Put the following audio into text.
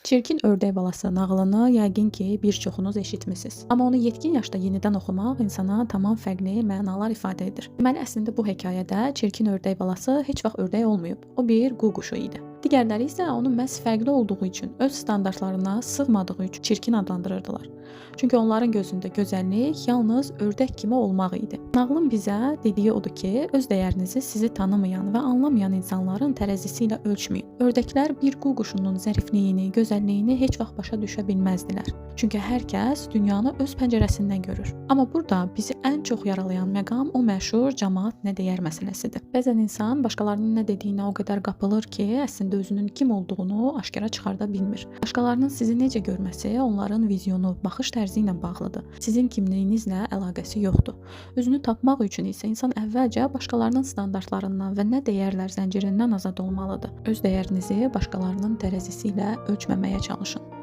Çirkin ördək balası nağılını yəqin ki, bir çoxunuz eşitmisiniz. Amma onu yetkin yaşda yenidən oxumaq insana tamam fərqli mənalar ifadə edir. Deməli, əslində bu hekayədə çirkin ördək balası heç vaxt ördək olmayıb. O bir qu quşu idi. Digərləri isə onu məhz fərqli olduğu üçün, öz standartlarına sığmadığı üçün çirkin adlandırırdılar. Çünki onların gözündə gözəllik yalnız ördək kimi olmaq idi. Nağılın bizə dediyi odur ki, öz dəyərinizi sizi tanımayan və anlamayan insanların tərəzisi ilə ölçməyin. Ördəklər bir qu quşunun zərifliyini, gözəlliyini heç vaxt başa düşə bilməzdilər. Çünki hər kəs dünyanı öz pəncərəsindən görür. Amma burada bizi ən çox yaralayan məqam o məşhur cəmaət nə deyər məsələsidir. Bəzən insan başqalarının nə dediyinə o qədər qapılır ki, əslində özünün kim olduğunu aşkara çıxarda bilmir. Başqalarının sizi necə görməsi onların vizyonu, baxış tərzi ilə bağlıdır. Sizin kimliyinizlə əlaqəsi yoxdur. Özünü tapmaq üçün isə insan əvvəlcə başqalarının standartlarından və nə dəyərlər zəncirindən azad olmalıdır. Öz dəyərinizi başqalarının tərəzisi ilə ölçməməyə çalışın.